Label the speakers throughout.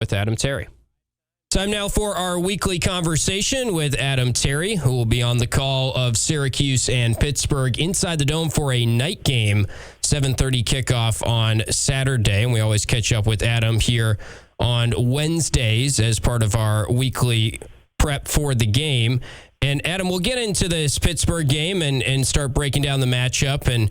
Speaker 1: with Adam Terry. Time now for our weekly conversation with Adam Terry, who will be on the call of Syracuse and Pittsburgh inside the Dome for a night game, 7:30 kickoff on Saturday. And we always catch up with Adam here on Wednesdays as part of our weekly prep for the game. And Adam, we'll get into this Pittsburgh game and start breaking down the matchup. And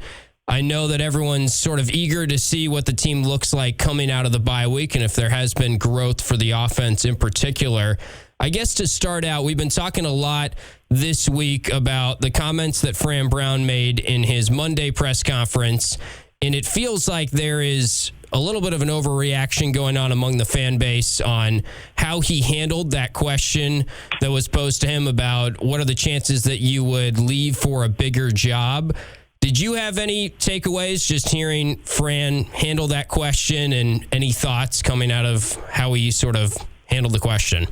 Speaker 1: I know that everyone's sort of eager to see what the team looks like coming out of the bye week and if there has been growth for the offense in particular. I guess to start out, we've been talking a lot this week about the comments that Fran Brown made in his Monday press conference, and it feels like there is a little bit of an overreaction going on among the fan base on how he handled that question that was posed to him about what are the chances that you would leave for a bigger job. Did you have any takeaways just hearing Fran handle that question, and any thoughts coming out of how he sort of handled the question?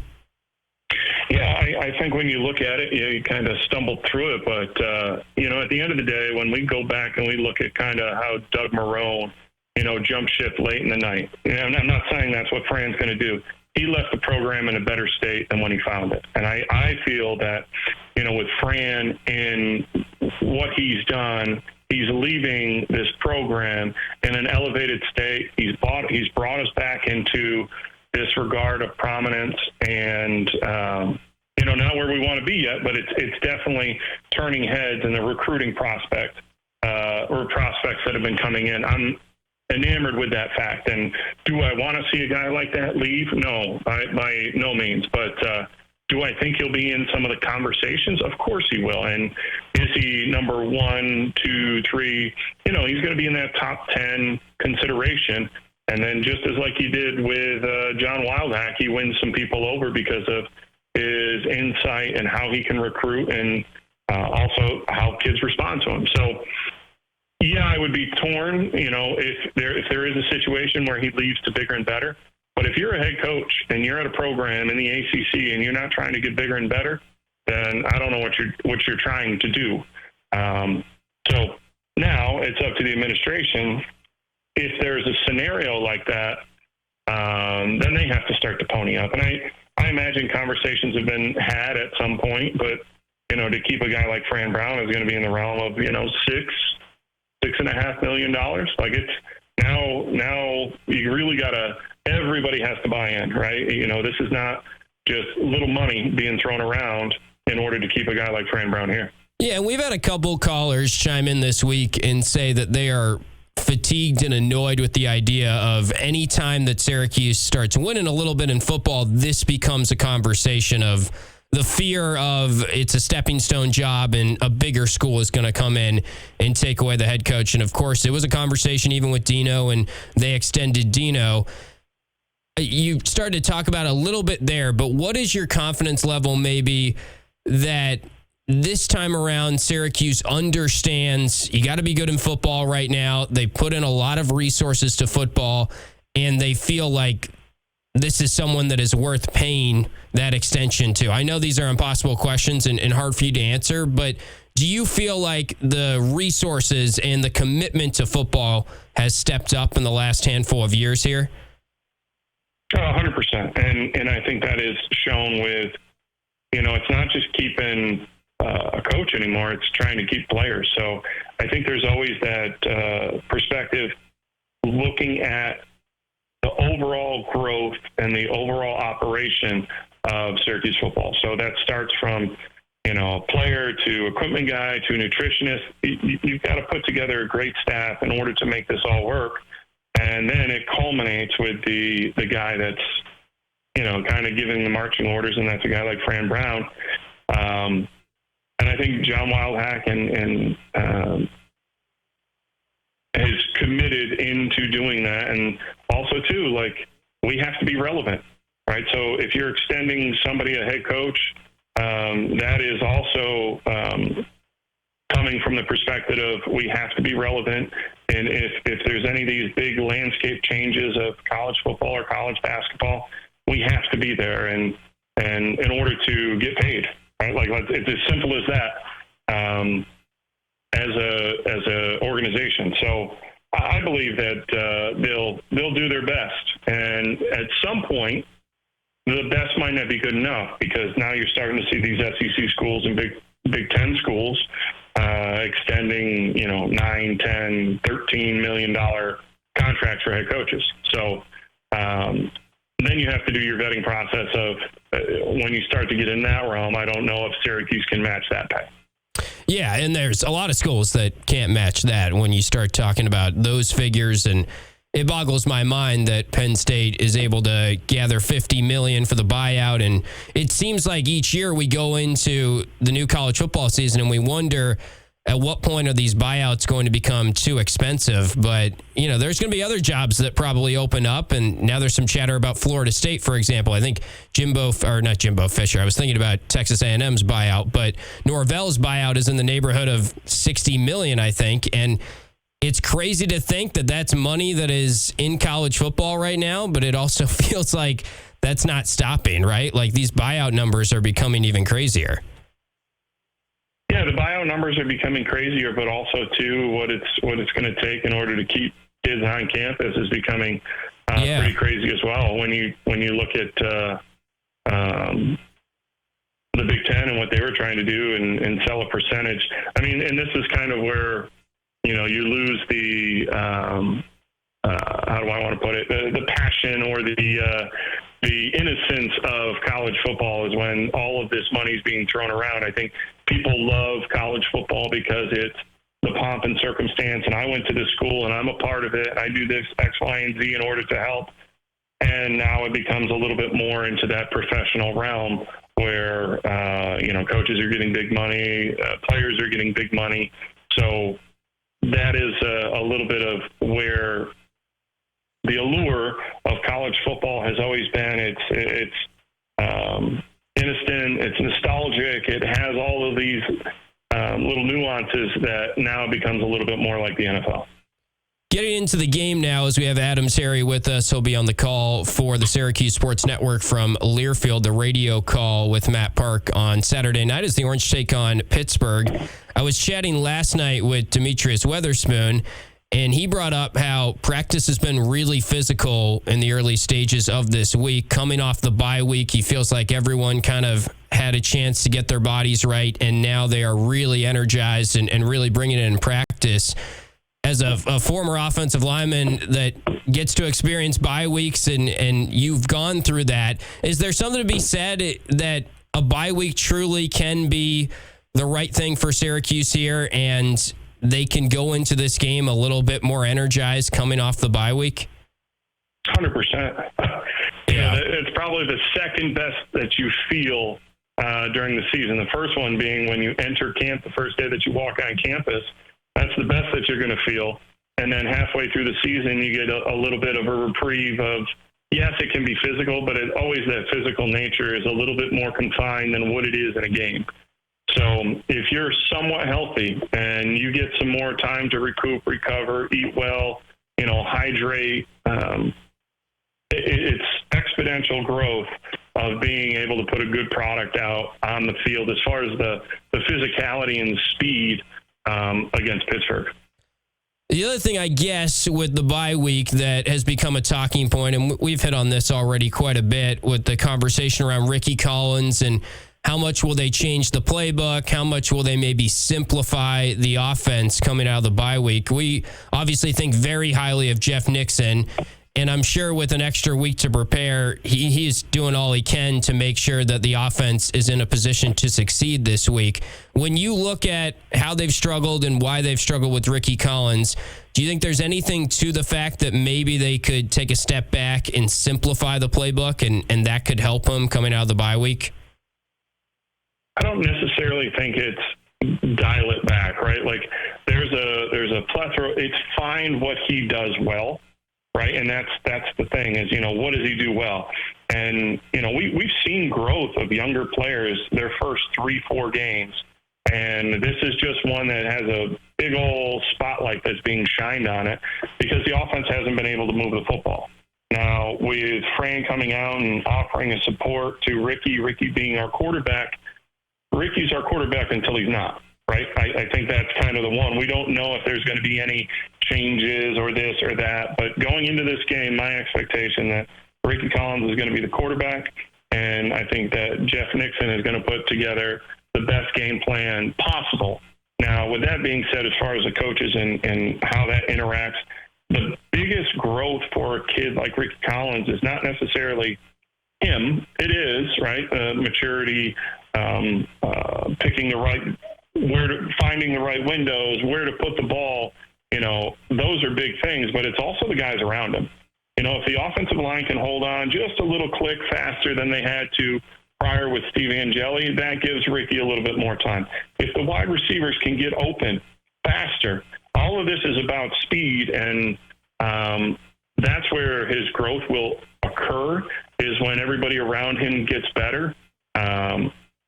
Speaker 2: Yeah, I think when you look at it, you kind of stumbled through it. But, at the end of the day, when we go back and we look at kind of how Doug Marrone, jumped ship late in the night, and I'm not saying that's what Fran's going to do. He left the program in a better state than when he found it. And I feel that, with Fran and what he's done, he's leaving this program in an elevated state. He's brought us back into this regard of prominence and, not where we want to be yet, but it's definitely turning heads in the recruiting prospect or prospects that have been coming in. I'm enamored with that fact. And do I want to see a guy like that leave? No, by no means. But do I think he'll be in some of the conversations? Of course he will. And is he number 1, 2, 3? He's going to be in that top 10 consideration. And then just as like he did with John Wildhack, he wins some people over because of his insight and how he can recruit and also how kids respond to him. So, yeah, I would be torn, if there is a situation where he leaves to bigger and better. But if you're a head coach and you're at a program in the ACC and you're not trying to get bigger and better, then I don't know what you're trying to do. So now it's up to the administration. If there's a scenario like that, then they have to start to pony up. And I imagine conversations have been had at some point, but to keep a guy like Fran Brown is going to be in the realm of $6.5 million. Like it's now you really everybody has to buy in, right? This is not just little money being thrown around in order to keep a guy like Fran Brown here.
Speaker 1: Yeah, and we've had a couple callers chime in this week and say that they are fatigued and annoyed with the idea of any time that Syracuse starts winning a little bit in football, this becomes a conversation of the fear of it's a stepping stone job and a bigger school is going to come in and take away the head coach. And, of course, it was a conversation even with Dino, and they extended Dino. You started to talk about a little bit there, but what is your confidence level maybe that this time around Syracuse understands you got to be good in football right now? They put in a lot of resources to football, and they feel like this is someone that is worth paying that extension to. I know these are impossible questions and hard for you to answer, but do you feel like the resources and the commitment to football has stepped up in the last handful of years here?
Speaker 2: 100%. And I think that is shown with, it's not just keeping a coach anymore, it's trying to keep players. So I think there's always that perspective looking at the overall growth and the overall operation of Syracuse football. So that starts from, a player to equipment guy to a nutritionist. You've got to put together a great staff in order to make this all work. And then it culminates with the guy that's, kind of giving the marching orders, and that's a guy like Fran Brown. And I think John Wildhack and is committed into doing that. And also, too, we have to be relevant, right? So if you're extending somebody a head coach, that is also coming from the perspective of we have to be relevant. And if there's any of these big landscape changes of college football or college basketball, we have to be there and in order to get paid, right? It's as simple as that as a organization. So I believe that they'll do their best, and at some point, the best might not be good enough, because now you're starting to see these SEC schools and Big Ten schools extending, $9, $10, $13 million contracts for head coaches. So then you have to do your vetting process of when you start to get in that realm. I don't know if Syracuse can match that pay.
Speaker 1: Yeah, and there's a lot of schools that can't match that when you start talking about those figures, and it boggles my mind that Penn State is able to gather $50 million for the buyout, and it seems like each year we go into the new college football season and we wonder at what point are these buyouts going to become too expensive. But, there's going to be other jobs that probably open up, and now there's some chatter about Florida State, for example. I think not Jimbo Fisher. I was thinking about Texas A&M's buyout, but Norvell's buyout is in the neighborhood of $60 million, I think, and it's crazy to think that that's money that is in college football right now, but it also feels like that's not stopping, right? Like, these buyout numbers are becoming even crazier.
Speaker 2: Yeah, the buyout numbers are becoming crazier, but also too what it's going to take in order to keep kids on campus is becoming pretty crazy as well. When you look at the Big Ten and what they were trying to do and sell a percentage. I mean, and this is kind of where you lose the how do I want to put it, the passion or the innocence of college football is when all of this money is being thrown around. I think people love college football because it's the pomp and circumstance, and I went to this school and I'm a part of it, and I do this X, Y, and Z in order to help. And now it becomes a little bit more into that professional realm where, coaches are getting big money, players are getting big money. So that is a little bit of where the allure of college football has always been. It's innocent, it's nostalgic, it has all of these little nuances that now becomes a little bit more like the NFL.
Speaker 1: Getting into the game now, as we have Adam Terry with us. He'll be on the call for the Syracuse Sports Network from Learfield, the radio call with Matt Park on Saturday night as the Orange take on Pittsburgh. I was chatting last night with Demetrius Weatherspoon, and he brought up how practice has been really physical in the early stages of this week. Coming off the bye week, he feels like everyone kind of had a chance to get their bodies right, and now they are really energized and really bringing it in practice. As a former offensive lineman that gets to experience bye weeks and you've gone through that, is there something to be said that a bye week truly can be the right thing for Syracuse here and they can go into this game a little bit more energized coming off the bye week?
Speaker 2: 100%. Yeah, it's probably the second best that you feel during the season. The first one being when you enter camp, the first day that you walk on campus. That's the best that you're going to feel. And then halfway through the season, you get a little bit of a reprieve of, yes, it can be physical, but always that physical nature is a little bit more confined than what it is in a game. So if you're somewhat healthy and you get some more time to recoup, recover, eat well, hydrate, it's exponential growth of being able to put a good product out on the field as far as the physicality and speed against Pittsburgh.
Speaker 1: The other thing, I guess, with the bye week that has become a talking point, and we've hit on this already quite a bit with the conversation around Ricky Collins and how much will they change the playbook? How much will they maybe simplify the offense coming out of the bye week? We obviously think very highly of Jeff Nixon, and I'm sure with an extra week to prepare, he's doing all he can to make sure that the offense is in a position to succeed this week. When you look at how they've struggled and why they've struggled with Ricky Collins, do you think there's anything to the fact that maybe they could take a step back and simplify the playbook and that could help them coming out of the bye week?
Speaker 2: I don't necessarily think it's dial it back, right? Like there's a plethora. It's find what he does well, right? And that's the thing is, what does he do well? And, we've seen growth of younger players their first 3-4 games. And this is just one that has a big old spotlight that's being shined on it because the offense hasn't been able to move the football. Now, with Fran coming out and offering a support to Ricky being our quarterback, Ricky's our quarterback until he's not. right? I think that's kind of the one. We don't know if there's going to be any changes or this or that, but going into this game, my expectation that Ricky Collins is going to be the quarterback, and I think that Jeff Nixon is going to put together the best game plan possible. Now, with that being said, as far as the coaches and how that interacts, the biggest growth for a kid like Ricky Collins is not necessarily him. It is, right, maturity, picking the right, finding the right windows, where to put the ball. Those are big things, but it's also the guys around him. If the offensive line can hold on just a little click faster than they had to prior with Steve Angeli, that gives Ricky a little bit more time. If the wide receivers can get open faster, all of this is about speed, and that's where his growth will occur, is when everybody around him gets better.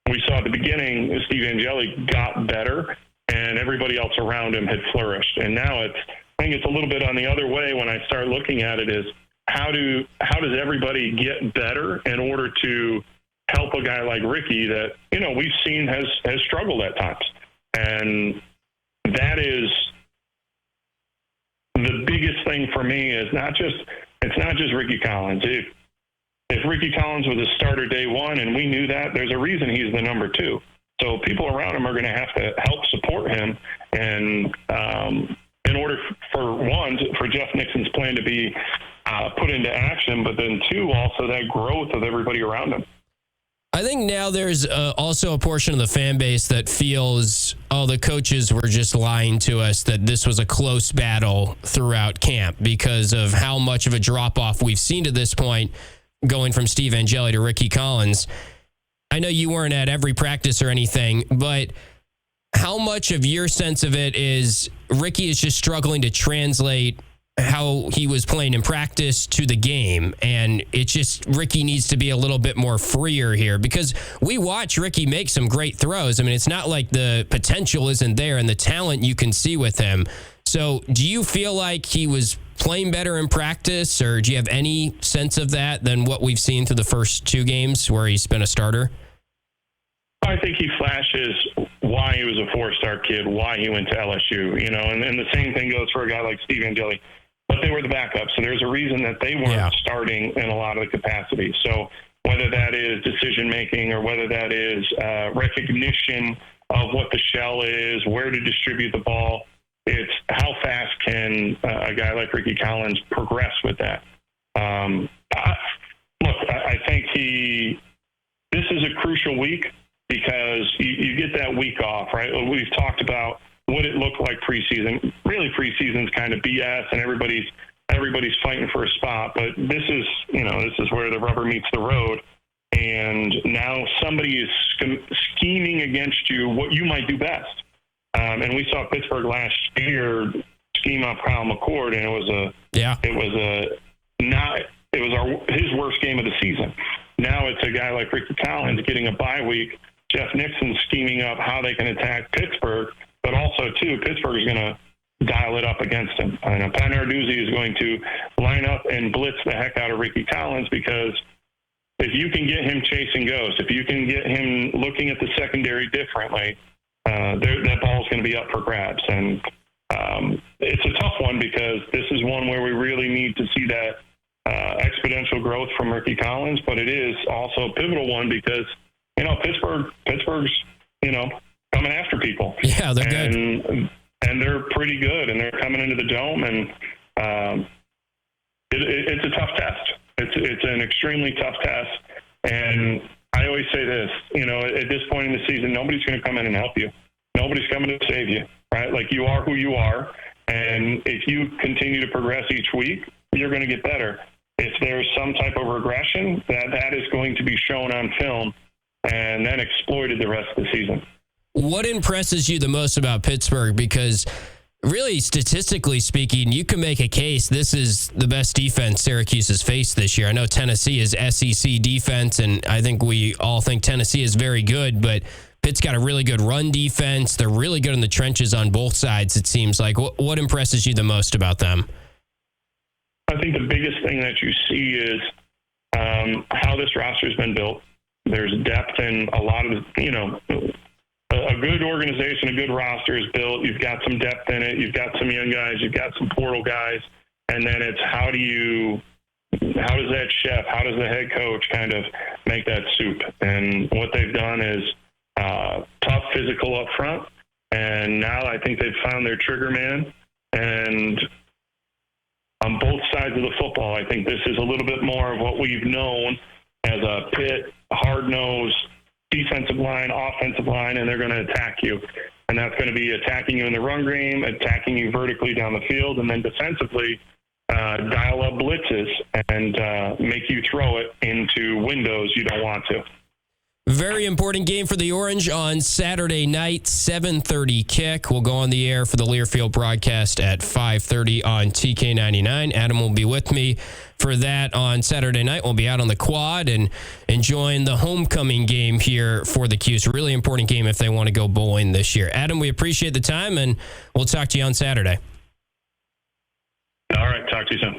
Speaker 2: We saw at the beginning, Steve Angeli got better, and everybody else around him had flourished. And now I think it's a little bit on the other way when I start looking at it, is how does everybody get better in order to help a guy like Ricky that, we've seen has struggled at times. And that is the biggest thing for me, is it's not just Ricky Collins. If Ricky Collins was a starter day one and we knew that, there's a reason he's the number 2. So people around him are going to have to help support him. And in order for Jeff Nixon's plan to be put into action, but then 2, also that growth of everybody around him.
Speaker 1: I think now there's also a portion of the fan base that feels, the coaches were just lying to us, that this was a close battle throughout camp because of how much of a drop-off we've seen to this point, going from Steve Angeli to Ricky Collins. I know you weren't at every practice or anything, but how much of your sense of it is Ricky is just struggling to translate how he was playing in practice to the game, and it's just Ricky needs to be a little bit more freer here? Because we watch Ricky make some great throws. I mean, it's not like the potential isn't there and the talent you can see with him. So do you feel like he was playing better in practice, or do you have any sense of that than what we've seen through the first 2 games where he's been a starter?
Speaker 2: I think he flashes why he was a 4-star kid, why he went to LSU, and the same thing goes for a guy like Steve Angeli. But they were the backup, so there's a reason that they weren't starting in a lot of the capacity. So whether that is decision-making or whether that is recognition of what the shell is, where to distribute the ball, it's how fast can a guy like Ricky Collins progress with that. I think this is a crucial week because you get that week off, right? We've talked about what it looked like preseason. Really, preseason's kind of BS, and everybody's fighting for a spot. But this is where the rubber meets the road. And now somebody is scheming against you what you might do best. And we saw Pittsburgh last year scheme up Kyle McCord, and it was his worst game of the season. Now it's a guy like Ricky Collins getting a bye week. Jeff Nixon scheming up how they can attack Pittsburgh. But also, too, Pittsburgh is going to dial it up against him. Pat Narduzzi is going to line up and blitz the heck out of Ricky Collins, because if you can get him chasing ghosts, if you can get him looking at the secondary differently, that ball is going to be up for grabs. And it's a tough one, because this is one where we really need to see that exponential growth from Ricky Collins. But it is also a pivotal one because, Pittsburgh's, coming after people.
Speaker 1: Yeah, they're good.
Speaker 2: And they're pretty good, and they're coming into the Dome, and it's a tough test. It's an extremely tough test. And I always say this, at this point in the season, nobody's going to come in and help you. Nobody's coming to save you, right? Like, you are who you are, and if you continue to progress each week, you're going to get better. If there's some type of regression, that is going to be shown on film and then exploited the rest of the season.
Speaker 1: What impresses you the most about Pittsburgh? Because really, statistically speaking, you can make a case this is the best defense Syracuse has faced this year. I know Tennessee is SEC defense, and I think we all think Tennessee is very good, but Pitt's got a really good run defense. They're really good in the trenches on both sides, it seems like. What impresses you the most about them?
Speaker 2: I think the biggest thing that you see is how this roster's been built. There's depth in a lot of the, a good organization, a good roster is built. You've got some depth in it. You've got some young guys. You've got some portal guys. And then it's how does that chef, how does the head coach kind of make that soup? And what they've done is tough physical up front. And now I think they've found their trigger man. And on both sides of the football, I think this is a little bit more of what we've known as a Pitt, hard-nosed defensive line, offensive line, and they're going to attack you. And that's going to be attacking you in the run game, attacking you vertically down the field, and then defensively dial up blitzes and make you throw it into windows you don't want to.
Speaker 1: Very important game for the Orange on Saturday night, 7:30 kick. We'll go on the air for the Learfield broadcast at 5:30 on TK99. Adam will be with me for that on Saturday night. We'll be out on the quad and enjoying the homecoming game here for the Cuse. Really important game if they want to go bowling this year. Adam, we appreciate the time, and we'll talk to you on Saturday.
Speaker 2: All right, talk to you soon.